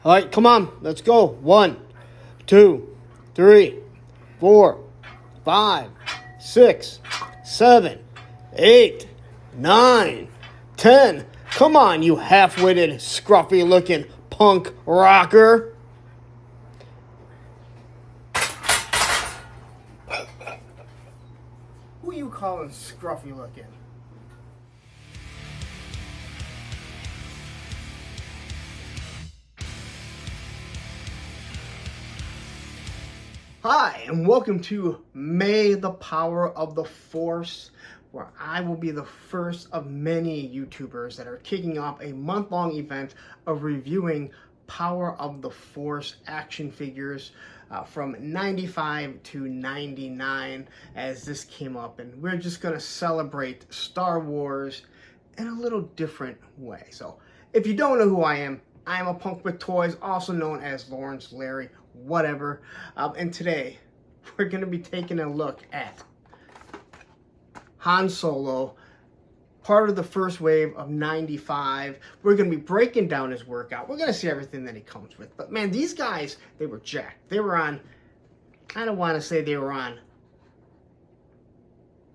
All right, come on, let's go. 1, 2, 3, 4, 5, 6, 7, 8, 9, 10. Come on, you half-witted, scruffy-looking punk rocker. Who you calling scruffy-looking? Hi, and welcome to May the Power of the Force, where I will be the first of many YouTubers that are kicking off a month-long event of reviewing Power of the Force action figures from 95 to 99 as this came up. And we're just going to celebrate Star Wars in a little different way. So if you don't know who I am a punk with toys, also known as Lawrence Larry, whatever. And today, we're going to be taking a look at Han Solo, part of the first wave of 95. We're going to be breaking down his workout. We're going to see everything that he comes with. But man, these guys, they were jacked. They were on, I don't want to say they were on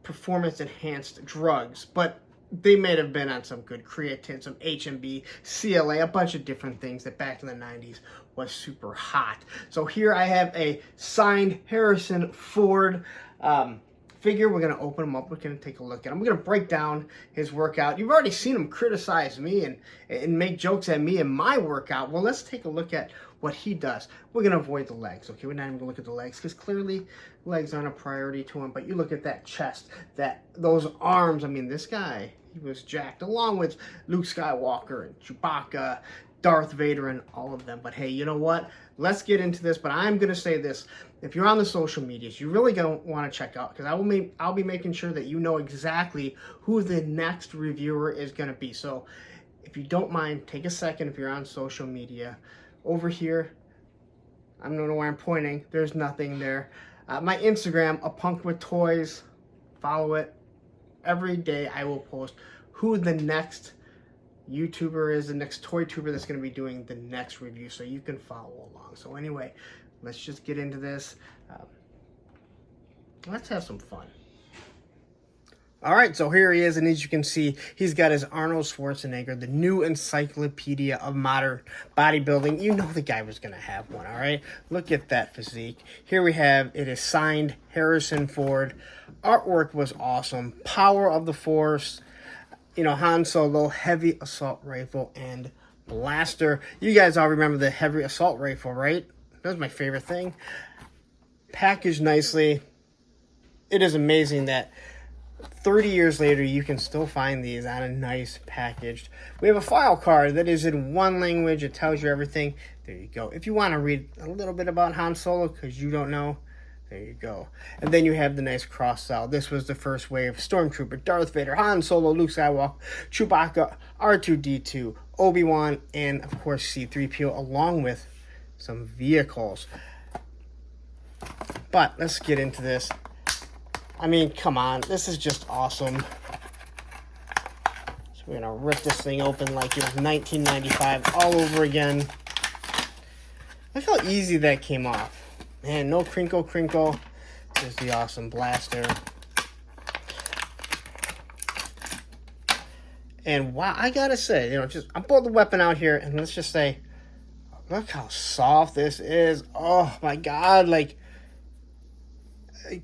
performance-enhanced drugs, but they may have been on some good creatine, some HMB, CLA, a bunch of different things that back in the 90s was super hot. So here I have a signed Harrison Ford figure. We're going to open him up. We're going to take a look at him. We're going to break down his workout. You've already seen him criticize me and make jokes at me and my workout. Well, let's take a look at what he does. We're going to avoid the legs, okay? We're not even going to look at the legs because clearly legs aren't a priority to him. But you look at that chest, those arms. I mean, this guy, he was jacked, along with Luke Skywalker and Chewbacca, Darth Vader, and all of them. But hey, you know what? Let's get into this. But I'm going to say this. If you're on the social medias, you're really going to want to check out, because I'll be making sure that you know exactly who the next reviewer is going to be. So if you don't mind, take a second if you're on social media. Over here, I don't know where I'm pointing. There's nothing there. My Instagram, A Punk with Toys. Follow it. Every day I will post who the next YouTuber is, the next toy tuber that's going to be doing the next review, so you can follow along. So anyway, let's just get into this. Let's have some fun. All right, so here he is, and as you can see, he's got his Arnold Schwarzenegger, the new encyclopedia of modern bodybuilding. You know the guy was going to have one, all right? Look at that physique. Here we have, it is signed Harrison Ford. Artwork was awesome. Power of the Force. You know, Han Solo, heavy assault rifle, and blaster. You guys all remember the heavy assault rifle, right? That was my favorite thing. Packaged nicely. It is amazing that 30 years later, you can still find these on a nice packaged. We have a file card that is in one language. It tells you everything. There you go. If you want to read a little bit about Han Solo because you don't know, there you go. And then you have the nice cross-style. This was the first wave. Stormtrooper, Darth Vader, Han Solo, Luke Skywalker, Chewbacca, R2-D2, Obi-Wan, and of course C-3PO, along with some vehicles. But let's get into this. I mean, come on. This is just awesome. So we're going to rip this thing open like it was 1995 all over again. Look how easy that came off. Man, no crinkle. There's the awesome blaster. And wow, I got to say, I pulled the weapon out here, and let's just say, look how soft this is. Oh, my God. Like,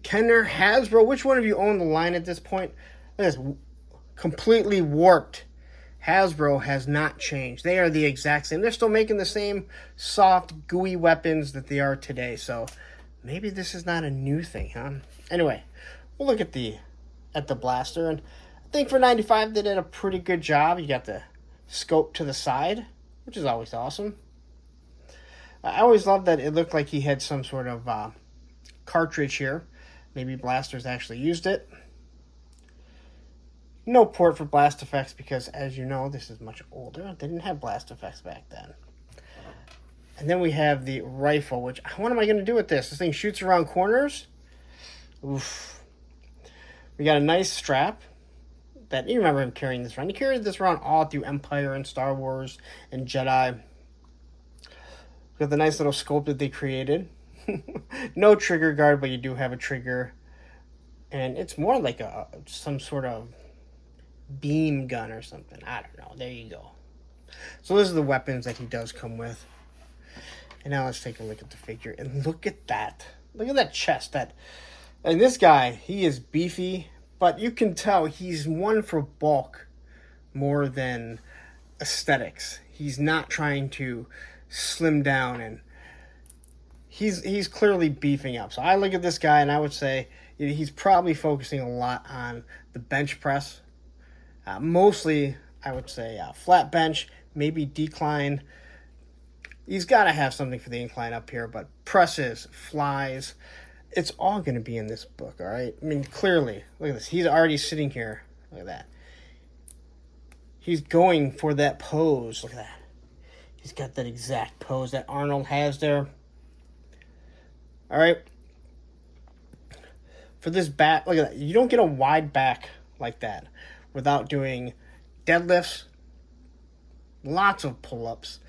Kenner, Hasbro, which one of you own the line at this point? This is completely warped. Hasbro has not changed. They are the exact same. They're still making the same soft, gooey weapons that they are today. So maybe this is not a new thing, huh? Anyway, we'll look at the blaster. And I think for 95, they did a pretty good job. You got the scope to the side, which is always awesome. I always loved that it looked like he had some sort of cartridge here. Maybe blasters actually used it. No port for blast effects because, as you know, this is much older. They didn't have blast effects back then. And then we have the rifle, which, what am I going to do with this? This thing shoots around corners. Oof. We got a nice strap. That you remember him carrying this around. He carried this around all through Empire and Star Wars and Jedi. Got the nice little scope that they created. No trigger guard, but you do have a trigger. And it's more like some sort of beam gun or something. I don't know. There you go. So those are the weapons that he does come with. And now let's take a look at the figure. And look at that. Look at that chest. And this guy, he is beefy, but you can tell he's one for bulk more than aesthetics. He's not trying to slim down, and he's clearly beefing up. So I look at this guy and I would say he's probably focusing a lot on the bench press. Mostly, I would say flat bench, maybe decline. He's got to have something for the incline up here, but presses, flies, it's all going to be in this book, all right? I mean, clearly, look at this. He's already sitting here. Look at that. He's going for that pose. Look at that. He's got that exact pose that Arnold has there. All right. For this back, look at that. You don't get a wide back like that without doing deadlifts, lots of pull-ups,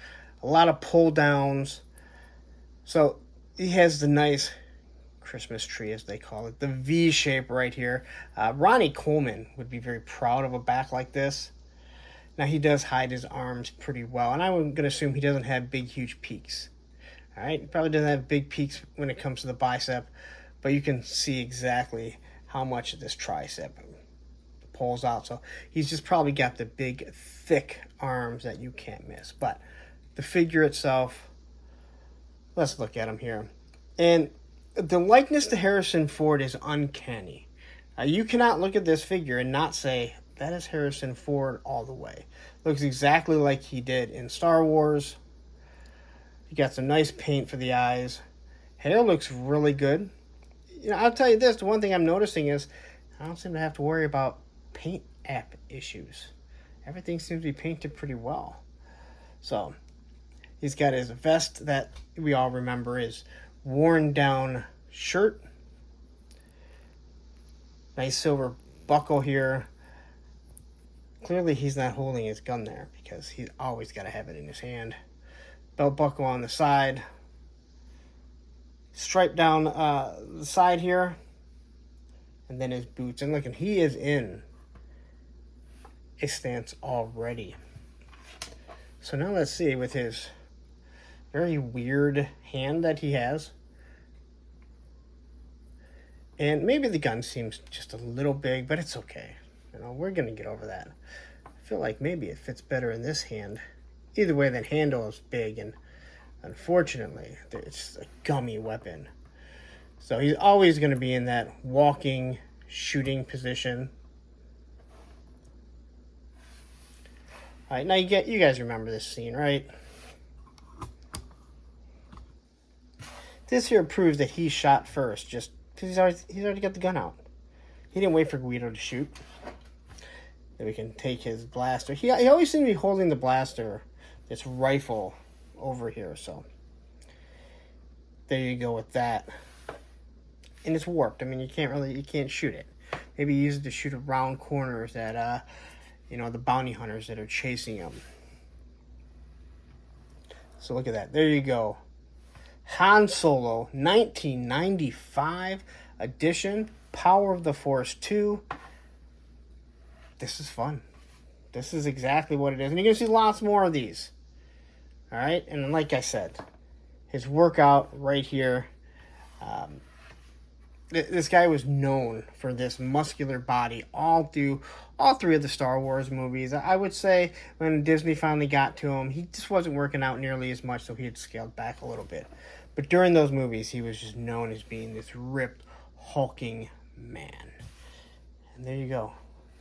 a lot of pull-downs. So he has the nice Christmas tree, as they call it, the V shape right here. Ronnie Coleman would be very proud of a back like this. Now, he does hide his arms pretty well, and I'm going to assume he doesn't have big, huge peaks. All right, he probably doesn't have big peaks when it comes to the bicep, but you can see exactly how much of this tricep pulls out. So he's just probably got the big, thick arms that you can't miss. But the figure itself, let's look at him here. And the likeness to Harrison Ford is uncanny. You cannot look at this figure and not say, that is Harrison Ford all the way. Looks exactly like he did in Star Wars. He got some nice paint for the eyes. Hair looks really good. You know, I'll tell you this, the one thing I'm noticing is I don't seem to have to worry about paint app issues. Everything seems to be painted pretty well. So, he's got his vest that we all remember is worn down shirt. Nice silver buckle here. Clearly he's not holding his gun there because he's always got to have it in his hand. Belt buckle on the side. Stripe down the side here. And then his boots. And look, he is in a stance already. So now let's see with his very weird hand that he has. And maybe the gun seems just a little big, but it's okay. You know, we're going to get over that. I feel like maybe it fits better in this hand. Either way, that handle is big, and unfortunately, it's a gummy weapon. So he's always going to be in that walking, shooting position. All right, now you guys remember this scene, right? This here proves that he shot first, just because he's already got the gun out. He didn't wait for Guido to shoot. Then we can take his blaster. He always seems to be holding the blaster, this rifle, over here. So there you go with that. And it's warped. I mean, you can't shoot it. Maybe use it to shoot around corners at, the bounty hunters that are chasing him. So look at that. There you go. Han Solo, 1995 edition, Power of the Force 2. This is fun. This is exactly what it is. And you're going to see lots more of these. All right? And like I said, his workout right here. This guy was known for this muscular body all through all three of the Star Wars movies. I would say when Disney finally got to him, he just wasn't working out nearly as much, so he had scaled back a little bit. But during those movies, he was just known as being this ripped, hulking man. And there you go.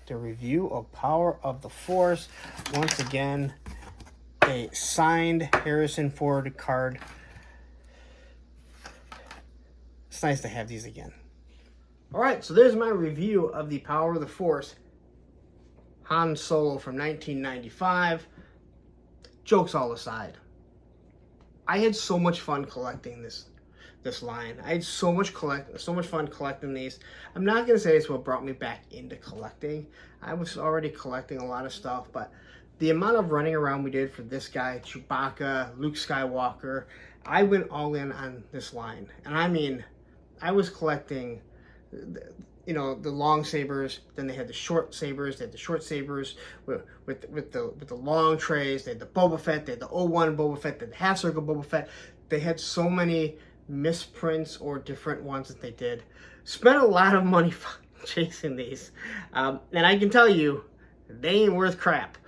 The review of Power of the Force. Once again, a signed Harrison Ford card. It's nice to have these again. All right, so there's my review of the Power of the Force Han Solo from 1995. Jokes all aside, I had so much fun collecting this line. I had so much fun collecting these. I'm not gonna say it's what brought me back into collecting. I was already collecting a lot of stuff, but the amount of running around we did for this guy, Chewbacca, Luke Skywalker, I went all in on this line. And I mean, I was collecting, you know, the long sabers. Then they had the short sabers. They had the short sabers with the long trays. They had the Boba Fett. They had the 01 Boba Fett. They had the half circle Boba Fett. They had so many misprints or different ones that they did. Spent a lot of money chasing these, and I can tell you, they ain't worth crap.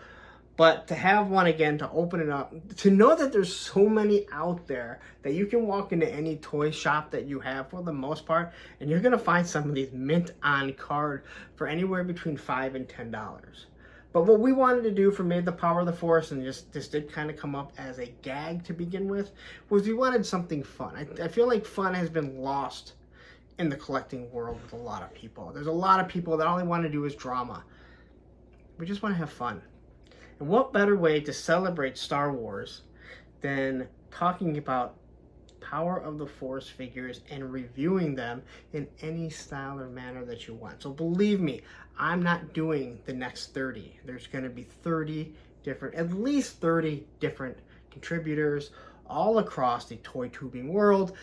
But to have one again, to open it up, to know that there's so many out there that you can walk into any toy shop that you have for the most part, and you're gonna find some of these mint on card for anywhere between $5 and $10. But what we wanted to do for May the Power of the Force, and this did kind of come up as a gag to begin with, was we wanted something fun. I feel like fun has been lost in the collecting world with a lot of people. There's a lot of people that all they want to do is drama. We just want to have fun. And what better way to celebrate Star Wars than talking about Power of the Force figures and reviewing them in any style or manner that you want. So believe me, I'm not doing the next 30. There's going to be 30 different, at least 30 different contributors all across the toy tubing world.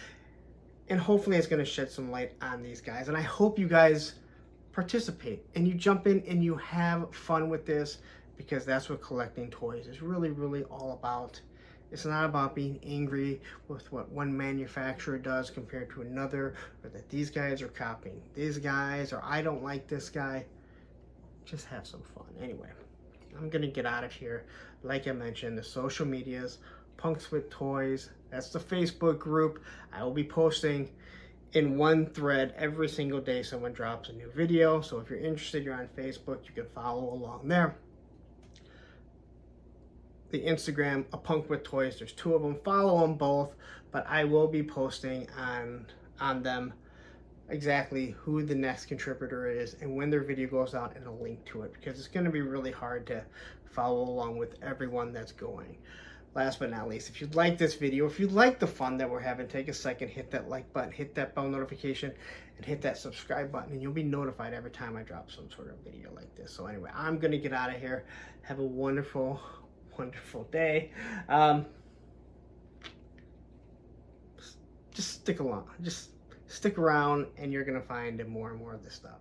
And hopefully it's going to shed some light on these guys. And I hope you guys participate and you jump in and you have fun with this, because that's what collecting toys is really, really all about. It's not about being angry with what one manufacturer does compared to another, or that these guys are copying these guys, or I don't like this guy. Just have some fun. Anyway, I'm gonna get out of here. Like I mentioned, the social medias, Punks with Toys, that's the Facebook group. I will be posting in one thread every single day someone drops a new video. So if you're interested, you're on Facebook, you can follow along there. The Instagram, A Punk with Toys, there's 2 of them. Follow them both, but I will be posting on them exactly who the next contributor is and when their video goes out, and a link to it, because it's going to be really hard to follow along with everyone that's going. Last but not least, if you like this video, if you like the fun that we're having, take a second, hit that like button, hit that bell notification, and hit that subscribe button, and you'll be notified every time I drop some sort of video like this. So anyway, I'm going to get out of here. Have a wonderful day. Just stick along. Just stick around, and you're going to find more and more of this stuff.